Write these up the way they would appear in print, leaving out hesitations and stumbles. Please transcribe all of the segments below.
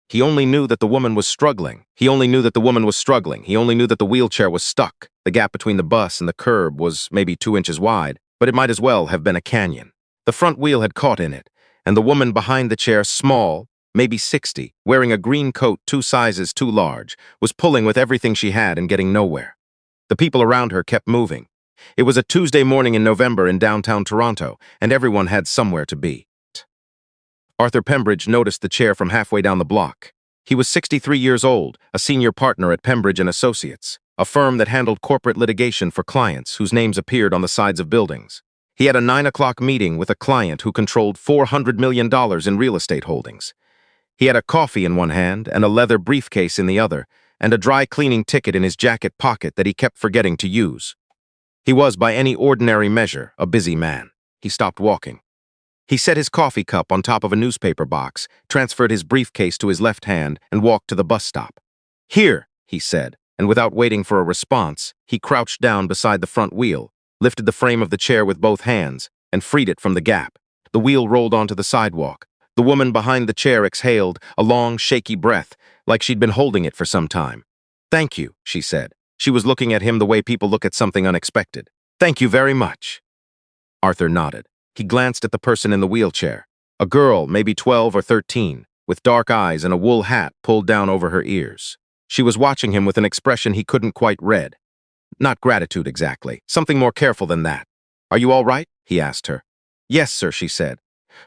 He only knew that the woman was struggling. He only knew that the woman was struggling. He only knew that the wheelchair was stuck. The gap between the bus and the curb was maybe 2 inches wide, but it might as well have been a canyon. The front wheel had caught in it, and the woman behind the chair, small, maybe 60, wearing a green coat 2 sizes too large, was pulling with everything she had and getting nowhere. The people around her kept moving. It was a Tuesday morning in November in downtown Toronto, and everyone had somewhere to be. Arthur Pembridge noticed the chair from halfway down the block. He was 63 years old, a senior partner at Pembridge & Associates, a firm that handled corporate litigation for clients whose names appeared on the sides of buildings. He had a 9 o'clock meeting with a client who controlled $400 million in real estate holdings. He had a coffee in one hand and a leather briefcase in the other, and a dry cleaning ticket in his jacket pocket that he kept forgetting to use. He was, by any ordinary measure, a busy man. He stopped walking. He set his coffee cup on top of a newspaper box, transferred his briefcase to his left hand, and walked to the bus stop. "Here," he said, and without waiting for a response, he crouched down beside the front wheel, lifted the frame of the chair with both hands, and freed it from the gap. The wheel rolled onto the sidewalk. The woman behind the chair exhaled, a long, shaky breath, like she'd been holding it for some time. "Thank you," she said. She was looking at him the way people look at something unexpected. "Thank you very much." Arthur nodded. He glanced at the person in the wheelchair, a girl, maybe 12 or 13, with dark eyes and a wool hat pulled down over her ears. She was watching him with an expression he couldn't quite read. Not gratitude exactly, something more careful than that. "Are you all right?" he asked her. "Yes, sir," she said.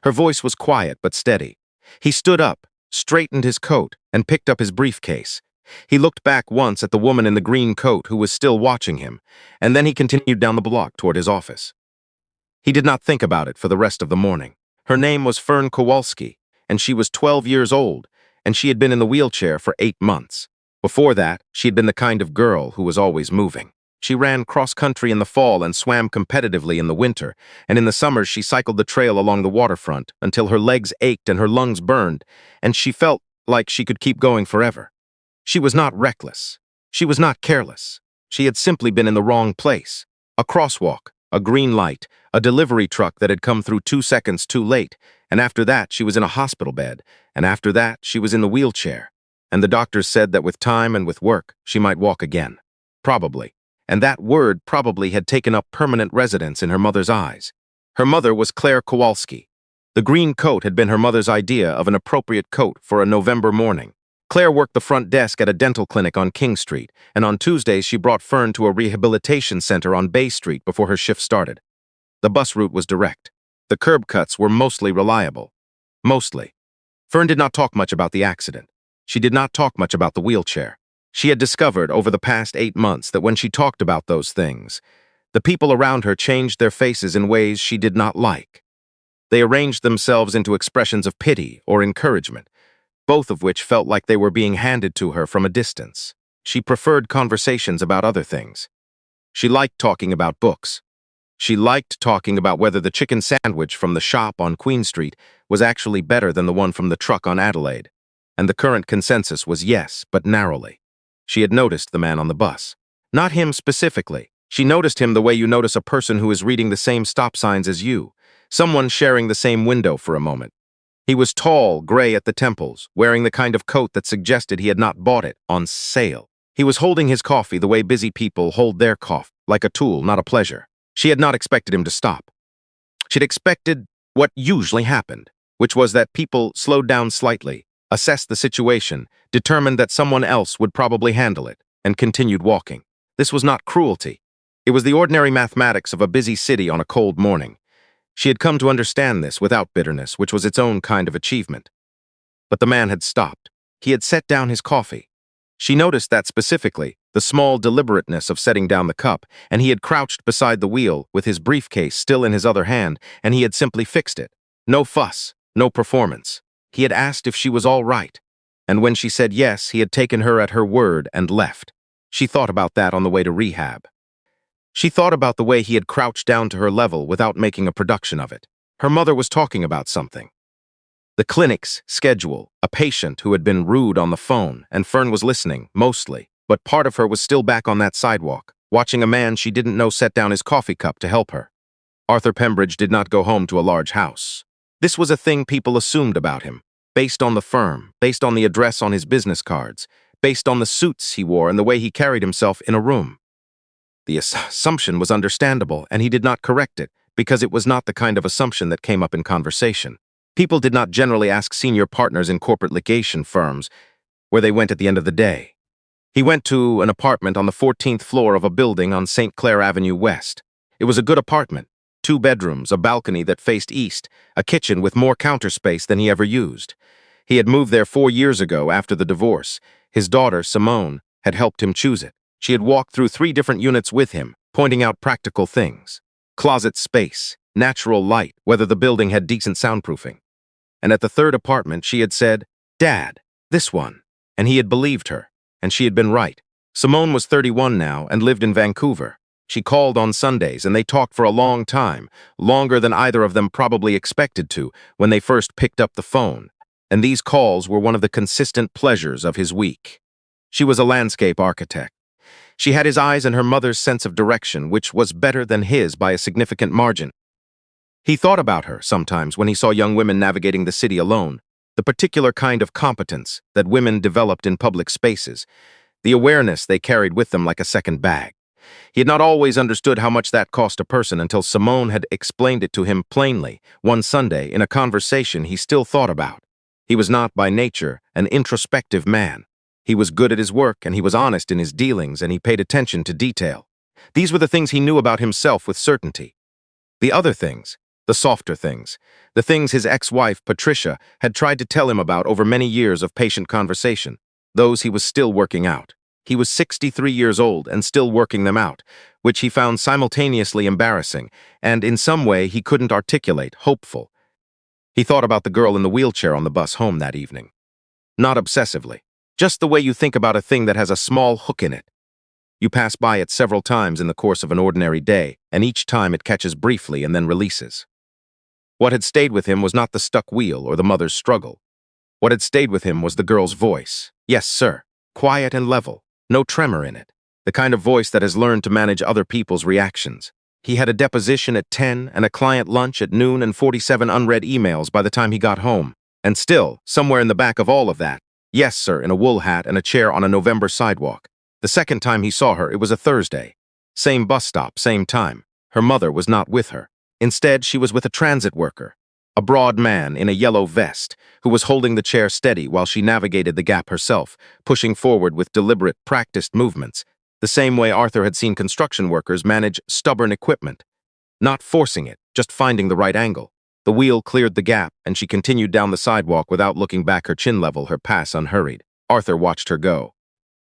Her voice was quiet but steady. He stood up, straightened his coat, and picked up his briefcase. He looked back once at the woman in the green coat who was still watching him, and then he continued down the block toward his office. He did not think about it for the rest of the morning. Her name was Fern Kowalski, and she was 12 years old, and she had been in the wheelchair for 8 months. Before that, she had been the kind of girl who was always moving. She ran cross-country in the fall and swam competitively in the winter, and in the summers she cycled the trail along the waterfront until her legs ached and her lungs burned, and she felt like she could keep going forever. She was not reckless. She was not careless. She had simply been in the wrong place. A crosswalk, a green light, a delivery truck that had come through 2 seconds too late, and after that she was in a hospital bed, and after that she was in the wheelchair. And the doctors said that with time and with work, she might walk again. Probably. And that word probably had taken up permanent residence in her mother's eyes. Her mother was Claire Kowalski. The green coat had been her mother's idea of an appropriate coat for a November morning. Claire worked the front desk at a dental clinic on King Street, and on Tuesdays she brought Fern to a rehabilitation center on Bay Street before her shift started. The bus route was direct. The curb cuts were mostly reliable. Mostly. Fern did not talk much about the accident. She did not talk much about the wheelchair. She had discovered over the past 8 months that when she talked about those things, the people around her changed their faces in ways she did not like. They arranged themselves into expressions of pity or encouragement, both of which felt like they were being handed to her from a distance. She preferred conversations about other things. She liked talking about books. She liked talking about whether the chicken sandwich from the shop on Queen Street was actually better than the one from the truck on Adelaide. And the current consensus was yes, but narrowly. She had noticed the man on the bus. Not him specifically. She noticed him the way you notice a person who is reading the same stop signs as you, someone sharing the same window for a moment. He was tall, gray at the temples, wearing the kind of coat that suggested he had not bought it on sale. He was holding his coffee the way busy people hold their coffee, like a tool, not a pleasure. She had not expected him to stop. She'd expected what usually happened, which was that people slowed down slightly, assessed the situation, determined that someone else would probably handle it, and continued walking. This was not cruelty. It was the ordinary mathematics of a busy city on a cold morning. She had come to understand this without bitterness, which was its own kind of achievement. But the man had stopped. He had set down his coffee. She noticed that specifically, the small deliberateness of setting down the cup, and he had crouched beside the wheel with his briefcase still in his other hand, and he had simply fixed it. No fuss, no performance. He had asked if she was all right, and when she said yes, he had taken her at her word and left. She thought about that on the way to rehab. She thought about the way he had crouched down to her level without making a production of it. Her mother was talking about something. The clinic's schedule, a patient who had been rude on the phone, and Fern was listening, mostly, but part of her was still back on that sidewalk, watching a man she didn't know set down his coffee cup to help her. Arthur Pembridge did not go home to a large house. This was a thing people assumed about him. based on the firm, based on the address on his business cards, based on the suits he wore and the way he carried himself in a room. The assumption was understandable, and he did not correct it, because it was not the kind of assumption that came up in conversation. People did not generally ask senior partners in corporate litigation firms where they went at the end of the day. He went to an apartment on the 14th floor of a building on St. Clair Avenue West. It was a good apartment, 2 bedrooms, a balcony that faced east, a kitchen with more counter space than he ever used. He had moved there 4 years ago after the divorce. His daughter, Simone, had helped him choose it. She had walked through 3 different units with him, pointing out practical things. Closet space, natural light, whether the building had decent soundproofing. And at the 3rd apartment, she had said, "Dad, this one." And he had believed her, and she had been right. Simone was 31 now and lived in Vancouver. She called on Sundays, and they talked for a long time, longer than either of them probably expected to when they first picked up the phone. And these calls were one of the consistent pleasures of his week. She was a landscape architect. She had his eyes and her mother's sense of direction, which was better than his by a significant margin. He thought about her sometimes when he saw young women navigating the city alone, the particular kind of competence that women developed in public spaces, the awareness they carried with them like a second bag. He had not always understood how much that cost a person until Simone had explained it to him plainly one Sunday in a conversation he still thought about. He was not by nature an introspective man. He was good at his work, and he was honest in his dealings, and he paid attention to detail. These were the things he knew about himself with certainty. The other things, the softer things, the things his ex-wife, Patricia, had tried to tell him about over many years of patient conversation, those he was still working out. He was 63 years old and still working them out, which he found simultaneously embarrassing, and in some way he couldn't articulate, hopeful. He thought about the girl in the wheelchair on the bus home that evening. Not obsessively. Just the way you think about a thing that has a small hook in it. You pass by it several times in the course of an ordinary day, and each time it catches briefly and then releases. What had stayed with him was not the stuck wheel or the mother's struggle. What had stayed with him was the girl's voice. Yes, sir. Quiet and level. No tremor in it. The kind of voice that has learned to manage other people's reactions. He had a deposition at 10 and a client lunch at noon and 47 unread emails by the time he got home. And still, somewhere in the back of all of that, yes, sir, in a wool hat and a chair on a November sidewalk. The second time he saw her, it was a Thursday. Same bus stop, same time. Her mother was not with her. Instead, she was with a transit worker, a broad man in a yellow vest, who was holding the chair steady while she navigated the gap herself, pushing forward with deliberate, practiced movements, the same way Arthur had seen construction workers manage stubborn equipment. Not forcing it, just finding the right angle. The wheel cleared the gap, and she continued down the sidewalk without looking back, her chin level, her pass unhurried. Arthur watched her go.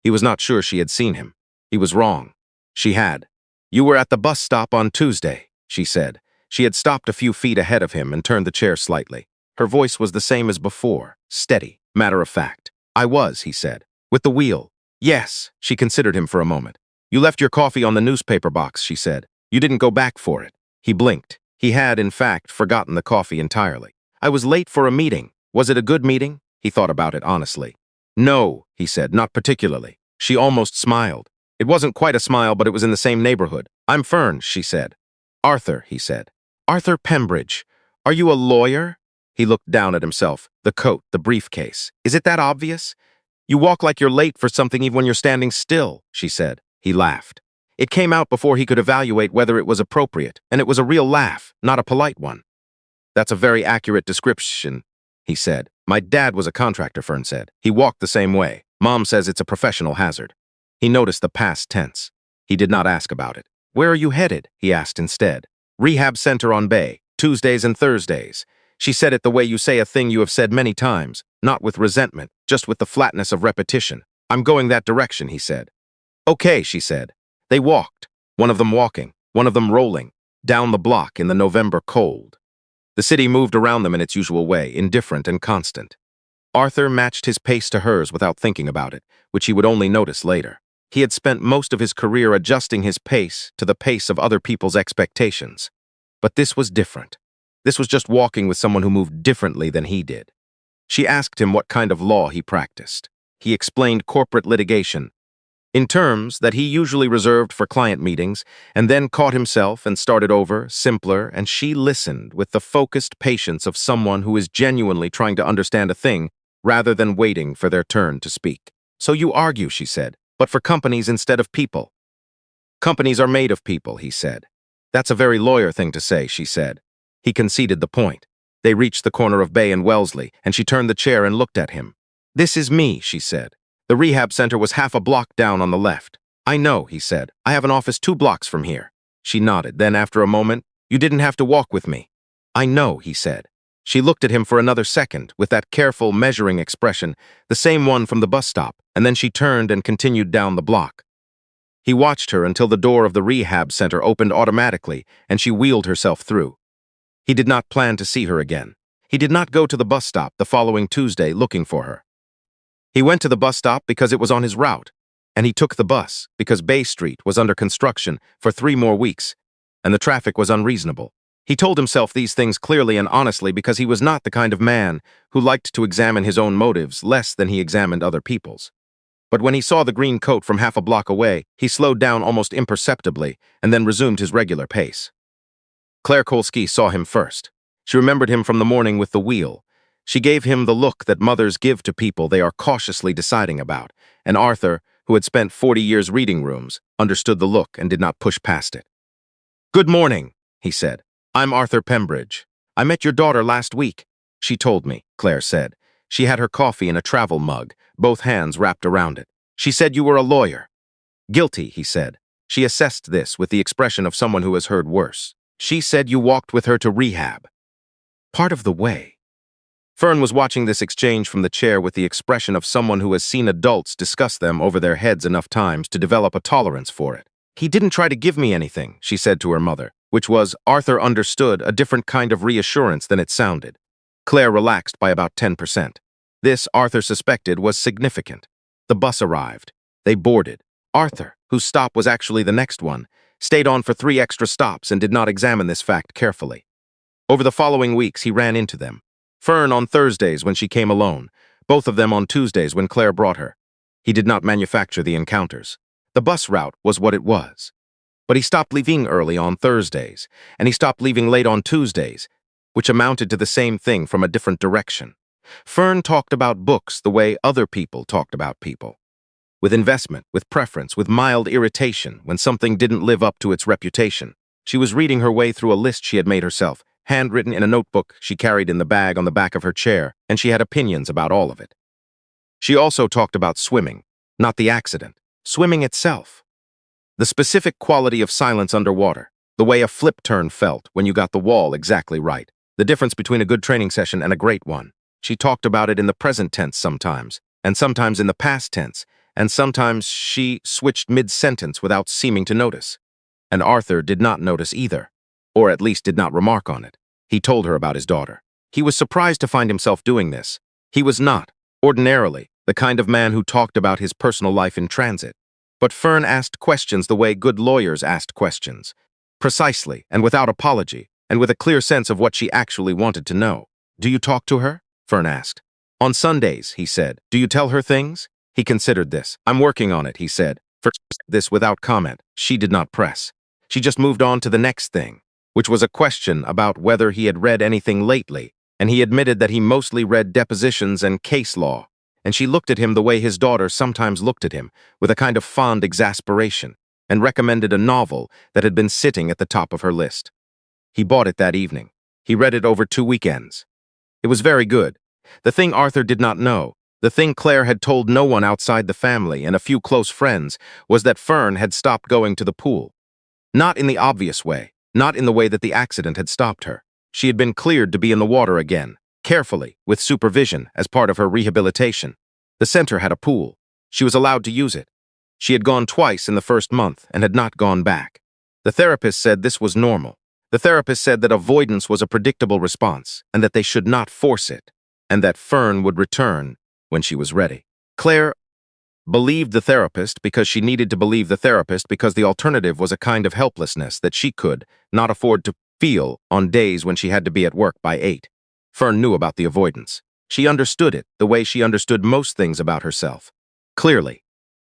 He was not sure she had seen him. He was wrong. She had. "You were at the bus stop on Tuesday," she said. She had stopped a few feet ahead of him and turned the chair slightly. Her voice was the same as before, steady, matter of fact. "I was," he said. "With the wheel." "Yes." She considered him for a moment. "You left your coffee on the newspaper box," she said. "You didn't go back for it." He blinked. He had, in fact, forgotten the coffee entirely. "I was late for a meeting. Was it a good meeting?" He thought about it honestly. "No," he said, "not particularly." She almost smiled. It wasn't quite a smile, but it was in the same neighborhood. "I'm Fern," she said. "Arthur," he said. "Arthur Pembridge. Are you a lawyer?" He looked down at himself, the coat, the briefcase. "Is it that obvious? You walk like you're late for something even when you're standing still," she said. He laughed. It came out before he could evaluate whether it was appropriate, and it was a real laugh, not a polite one. "That's a very accurate description," he said. "My dad was a contractor," Fern said. "He walked the same way. Mom says it's a professional hazard." He noticed the past tense. He did not ask about it. "Where are you headed?" he asked instead. "Rehab center on Bay, Tuesdays and Thursdays." She said it the way you say a thing you have said many times, not with resentment, just with the flatness of repetition. "I'm going that direction," he said. "Okay," she said. They walked, one of them walking, one of them rolling, down the block in the November cold. The city moved around them in its usual way, indifferent and constant. Arthur matched his pace to hers without thinking about it, which he would only notice later. He had spent most of his career adjusting his pace to the pace of other people's expectations. But this was different. This was just walking with someone who moved differently than he did. She asked him what kind of law he practiced. He explained corporate litigation. in terms that he usually reserved for client meetings, and then caught himself and started over, simpler, and she listened with the focused patience of someone who is genuinely trying to understand a thing rather than waiting for their turn to speak. So you argue, she said, but for companies instead of people. Companies are made of people, he said. That's a very lawyer thing to say, she said. He conceded the point. They reached the corner of Bay and Wellesley, and she turned the chair and looked at him. This is me, she said. The rehab center was half a block down on the left. I know, he said. I have an office 2 blocks from here. She nodded. Then, after a moment, you didn't have to walk with me. I know, he said. She looked at him for another second, with that careful, measuring expression, the same one from the bus stop, and then she turned and continued down the block. He watched her until the door of the rehab center opened automatically, and she wheeled herself through. He did not plan to see her again. He did not go to the bus stop the following Tuesday looking for her. He went to the bus stop because it was on his route, and he took the bus because Bay Street was under construction for 3 more weeks, and the traffic was unreasonable. He told himself these things clearly and honestly because he was not the kind of man who liked to examine his own motives less than he examined other people's. But when he saw the green coat from half a block away, he slowed down almost imperceptibly and then resumed his regular pace. Claire Kolsky saw him first. She remembered him from the morning with the wheel. She gave him the look that mothers give to people they are cautiously deciding about, and Arthur, who had spent 40 years reading rooms, understood the look and did not push past it. "Good morning," he said. "I'm Arthur Pembridge. I met your daughter last week." "She told me," Claire said. She had her coffee in a travel mug, both hands wrapped around it. "She said you were a lawyer." "Guilty," he said. She assessed this with the expression of someone who has heard worse. "She said you walked with her to rehab." "Part of the way." Fern was watching this exchange from the chair with the expression of someone who has seen adults discuss them over their heads enough times to develop a tolerance for it. "He didn't try to give me anything," she said to her mother, which was, Arthur understood, a different kind of reassurance than it sounded. Claire relaxed by about 10%. This, Arthur suspected, was significant. The bus arrived. They boarded. Arthur, whose stop was actually the next one, stayed on for 3 extra stops and did not examine this fact carefully. Over the following weeks, he ran into them. Fern on Thursdays when she came alone, both of them on Tuesdays when Claire brought her. He did not manufacture the encounters. The bus route was what it was. But he stopped leaving early on Thursdays, and he stopped leaving late on Tuesdays, which amounted to the same thing from a different direction. Fern talked about books the way other people talked about people. With investment, with preference, with mild irritation when something didn't live up to its reputation. She was reading her way through a list she had made herself, handwritten in a notebook she carried in the bag on the back of her chair, and she had opinions about all of it. She also talked about swimming, not the accident, swimming itself. The specific quality of silence underwater, the way a flip turn felt when you got the wall exactly right, the difference between a good training session and a great one. She talked about it in the present tense sometimes, and sometimes in the past tense, and sometimes she switched mid-sentence without seeming to notice. And Arthur did not notice either, or at least did not remark on it. He told her about his daughter. He was surprised to find himself doing this. He was not, ordinarily, the kind of man who talked about his personal life in transit. But Fern asked questions the way good lawyers asked questions, precisely and without apology, and with a clear sense of what she actually wanted to know. "Do you talk to her?" Fern asked. "On Sundays," he said. "Do you tell her things?" He considered this. "I'm working on it," he said. For this without comment. She did not press. She just moved on to the next thing, which was a question about whether he had read anything lately, and he admitted that he mostly read depositions and case law, and she looked at him the way his daughter sometimes looked at him, with a kind of fond exasperation, and recommended a novel that had been sitting at the top of her list. He bought it that evening. He read it over 2 weekends. It was very good. The thing Arthur did not know, the thing Claire had told no one outside the family and a few close friends, was that Fern had stopped going to the pool. Not in the obvious way. Not in the way that the accident had stopped her. She had been cleared to be in the water again, carefully, with supervision, as part of her rehabilitation. The center had a pool. She was allowed to use it. She had gone twice in the first month and had not gone back. The therapist said this was normal. The therapist said that avoidance was a predictable response and that they should not force it, and that Fern would return when she was ready. Claire believed the therapist because she needed to believe the therapist because the alternative was a kind of helplessness that she could not afford to feel on days when she had to be at work by 8. Fern knew about the avoidance. She understood it the way she understood most things about herself. Clearly.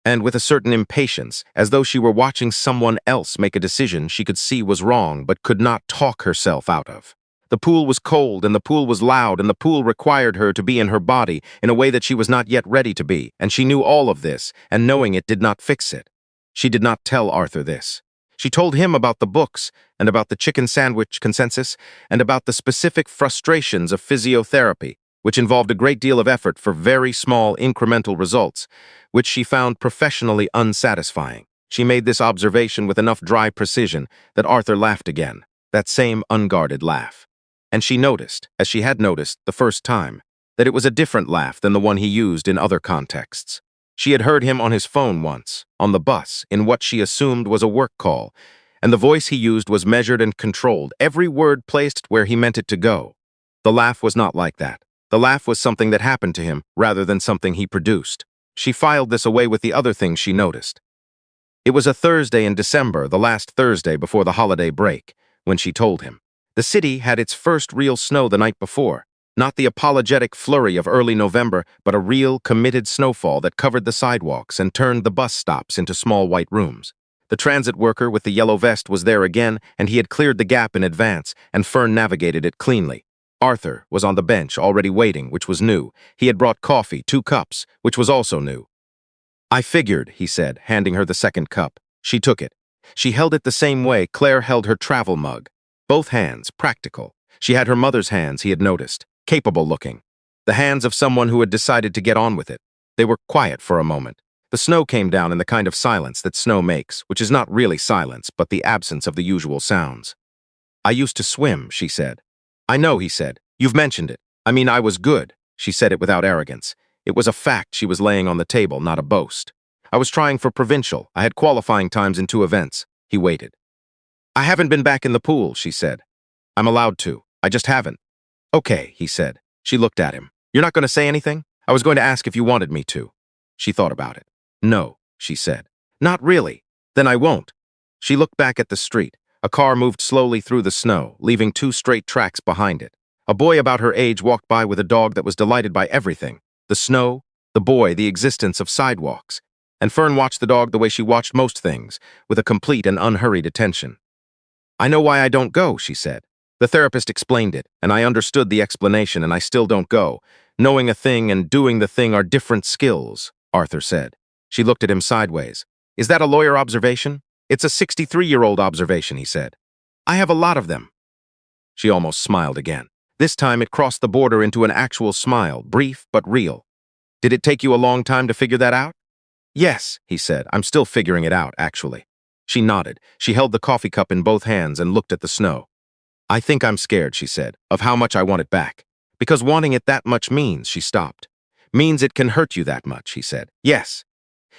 and with a certain impatience, as though she were watching someone else make a decision she could see was wrong but could not talk herself out of. The pool was cold, and the pool was loud, and the pool required her to be in her body in a way that she was not yet ready to be, and she knew all of this, and knowing it did not fix it. She did not tell Arthur this. She told him about the books, and about the chicken sandwich consensus, and about the specific frustrations of physiotherapy, which involved a great deal of effort for very small incremental results, which she found professionally unsatisfying. She made this observation with enough dry precision that Arthur laughed again, that same unguarded laugh. And she noticed, as she had noticed the first time, that it was a different laugh than the one he used in other contexts. She had heard him on his phone once, on the bus, in what she assumed was a work call, and the voice he used was measured and controlled, every word placed where he meant it to go. The laugh was not like that. The laugh was something that happened to him rather than something he produced. She filed this away with the other things she noticed. It was a Thursday in December, the last Thursday before the holiday break, when she told him. The city had its first real snow the night before, not the apologetic flurry of early November, but a real, committed snowfall that covered the sidewalks and turned the bus stops into small white rooms. The transit worker with the yellow vest was there again, and he had cleared the gap in advance, and Fern navigated it cleanly. Arthur was on the bench, already waiting, which was new. He had brought coffee, 2 cups, which was also new. "I figured," he said, handing her the second cup. She took it. She held it the same way Claire held her travel mug. Both hands, practical. She had her mother's hands, he had noticed, capable looking. The hands of someone who had decided to get on with it. They were quiet for a moment. The snow came down in the kind of silence that snow makes, which is not really silence, but the absence of the usual sounds. "I used to swim," she said. "I know," he said. "You've mentioned it. I mean, I was good." She said it without arrogance. It was a fact she was laying on the table, not a boast. "I was trying for provincial. I had qualifying times in 2 events." He waited. "I haven't been back in the pool," she said. "I'm allowed to. I just haven't." "Okay," he said. She looked at him. "You're not going to say anything? I was going to ask if you wanted me to." She thought about it. "No," she said. "Not really. Then I won't." She looked back at the street. A car moved slowly through the snow, leaving 2 straight tracks behind it. A boy about her age walked by with a dog that was delighted by everything. The snow, the boy, the existence of sidewalks. And Fern watched the dog the way she watched most things, with a complete and unhurried attention. "I know why I don't go," she said. "The therapist explained it, and I understood the explanation, and I still don't go. Knowing a thing and doing the thing are different skills," Arthur said. She looked at him sideways. "Is that a lawyer observation?" "It's a 63-year-old observation," he said. "I have a lot of them." She almost smiled again. This time it crossed the border into an actual smile, brief but real. "Did it take you a long time to figure that out?" "Yes," he said. "I'm still figuring it out, actually." She nodded. She held the coffee cup in both hands and looked at the snow. "I think I'm scared," she said, "of how much I want it back. Because wanting it that much means," she stopped. "Means it can hurt you that much," he said. "Yes."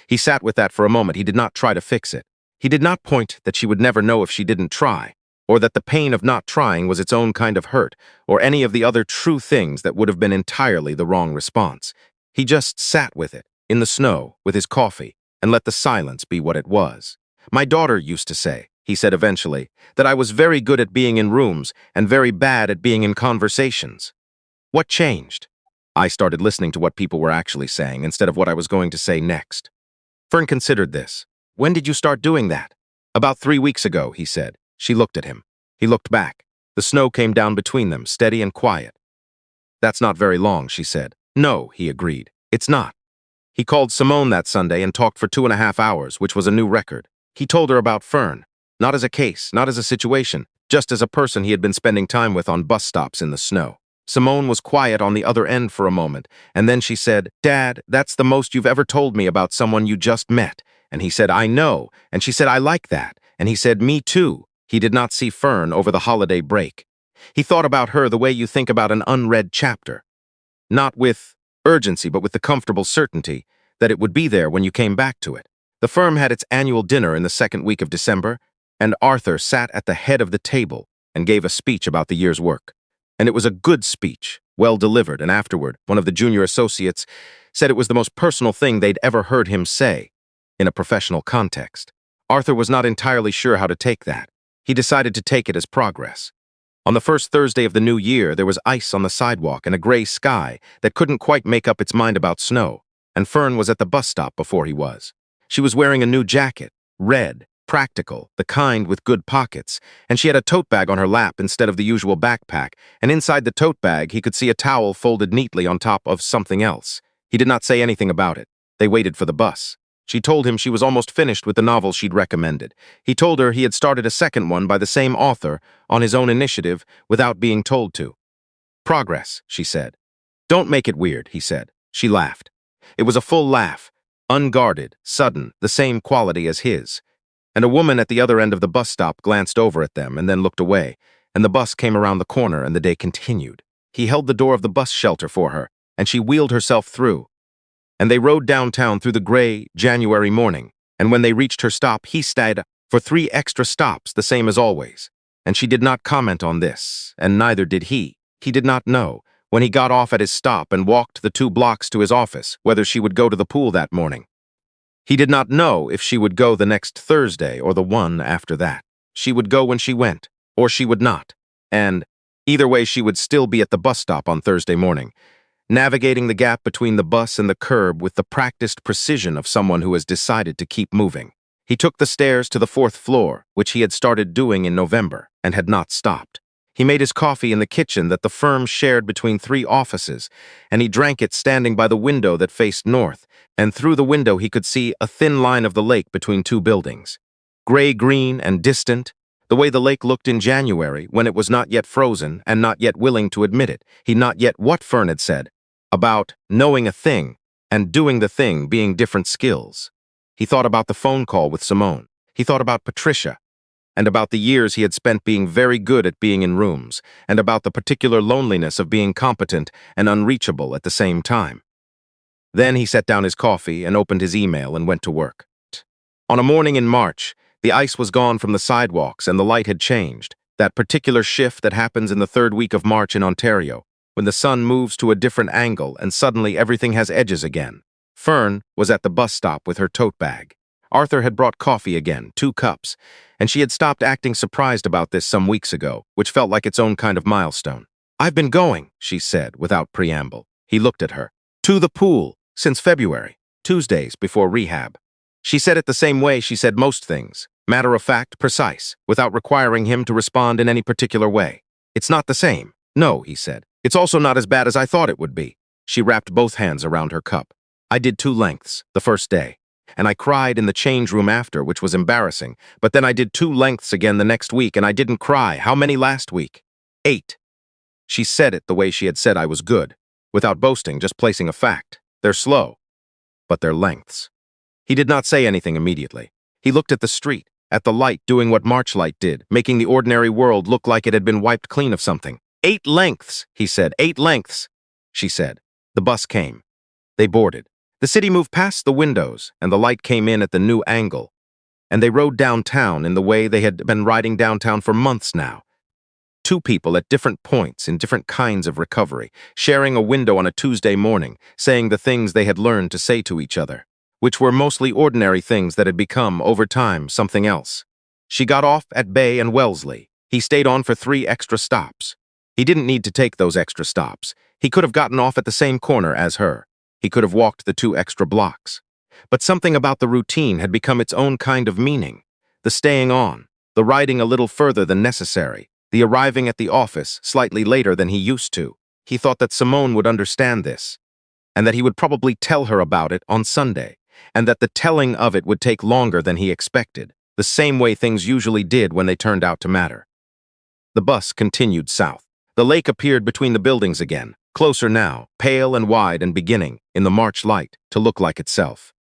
He sat with that for a moment. He did not try to fix it. He did not point that she would never know if she didn't try, or that the pain of not trying was its own kind of hurt, or any of the other true things that would have been entirely the wrong response. He just sat with it, in the snow, with his coffee, and let the silence be what it was. "My daughter used to say," he said eventually, "that I was very good at being in rooms and very bad at being in conversations." What changed? I started listening to what people were actually saying instead of what I was going to say next. Fern considered this. "When did you start doing that?" "About 3 weeks ago," he said. She looked at him. He looked back. The snow came down between them, steady and quiet. "That's not very long," she said. "No," he agreed. "It's not." He called Simone that Sunday and talked for 2.5 hours, which was a new record. He told her about Fern, not as a case, not as a situation, just as a person he had been spending time with on bus stops in the snow. Simone was quiet on the other end for a moment, and then she said, "Dad, that's the most you've ever told me about someone you just met." And he said, "I know." And she said, "I like that." And he said, "Me too." He did not see Fern over the holiday break. He thought about her the way you think about an unread chapter. Not with urgency, but with the comfortable certainty that it would be there when you came back to it. The firm had its annual dinner in the second week of December, and Arthur sat at the head of the table and gave a speech about the year's work. And it was a good speech, well delivered, and afterward, one of the junior associates said it was the most personal thing they'd ever heard him say in a professional context. Arthur was not entirely sure how to take that. He decided to take it as progress. On the first Thursday of the new year, there was ice on the sidewalk and a gray sky that couldn't quite make up its mind about snow, and Fern was at the bus stop before he was. She was wearing a new jacket, red, practical, the kind with good pockets, and she had a tote bag on her lap instead of the usual backpack, and inside the tote bag he could see a towel folded neatly on top of something else. He did not say anything about it. They waited for the bus. She told him she was almost finished with the novel she'd recommended. He told her he had started a second one by the same author, on his own initiative, without being told to. Progress, she said. Don't make it weird, he said. She laughed. It was a full laugh, unguarded, sudden, the same quality as his. And a woman at the other end of the bus stop glanced over at them and then looked away, and the bus came around the corner and the day continued. He held the door of the bus shelter for her, and she wheeled herself through. And they rode downtown through the gray January morning, and when they reached her stop, he stayed for 3 extra stops, the same as always. And she did not comment on this, and neither did he. He did not know, when he got off at his stop and walked the 2 blocks to his office, whether she would go to the pool that morning. He did not know if she would go the next Thursday or the one after that. She would go when she went, or she would not. And either way, she would still be at the bus stop on Thursday morning, navigating the gap between the bus and the curb with the practiced precision of someone who has decided to keep moving. He took the stairs to the 4th floor, which he had started doing in November, and had not stopped. He made his coffee in the kitchen that the firm shared between 3 offices, and he drank it standing by the window that faced north, and through the window he could see a thin line of the lake between 2 buildings. Gray-green and distant, the way the lake looked in January, when it was not yet frozen and not yet willing to admit it. He not yet what Fern had said about knowing a thing and doing the thing being different skills. He thought about the phone call with Simone. He thought about Patricia, and about the years he had spent being very good at being in rooms, and about the particular loneliness of being competent and unreachable at the same time. Then he set down his coffee and opened his email and went to work. On a morning in March, the ice was gone from the sidewalks and the light had changed, that particular shift that happens in the 3rd week of March in Ontario, when the sun moves to a different angle and suddenly everything has edges again. Fern was at the bus stop with her tote bag. Arthur had brought coffee again, 2 cups, and she had stopped acting surprised about this some weeks ago, which felt like its own kind of milestone. "I've been going," she said, without preamble. He looked at her. "To the pool, since February, Tuesdays before rehab." She said it the same way she said most things, matter-of-fact, precise, without requiring him to respond in any particular way. "It's not the same." "No," he said. "It's also not as bad as I thought it would be." She wrapped both hands around her cup. "I did 2 lengths, the first day. And I cried in the change room after, which was embarrassing. But then I did 2 lengths again the next week, and I didn't cry. How many last week?" 8. She said it the way she had said I was good, without boasting, just placing a fact. They're slow, but they're lengths. He did not say anything immediately. He looked at the street, at the light doing what March light did, making the ordinary world look like it had been wiped clean of something. 8 lengths, he said. 8 lengths, she said. The bus came. They boarded. The city moved past the windows, and the light came in at the new angle. And they rode downtown in the way they had been riding downtown for months now. 2 people at different points in different kinds of recovery, sharing a window on a Tuesday morning, saying the things they had learned to say to each other, which were mostly ordinary things that had become, over time, something else. She got off at Bay and Wellesley. He stayed on for 3 extra stops. He didn't need to take those extra stops. He could have gotten off at the same corner as her. He could have walked the 2 extra blocks. But something about the routine had become its own kind of meaning. The staying on, the riding a little further than necessary, the arriving at the office slightly later than he used to. He thought that Simone would understand this, and that he would probably tell her about it on Sunday, and that the telling of it would take longer than he expected, the same way things usually did when they turned out to matter. The bus continued south. The lake appeared between the buildings again, closer now, pale and wide and beginning, in the March light, to look like itself.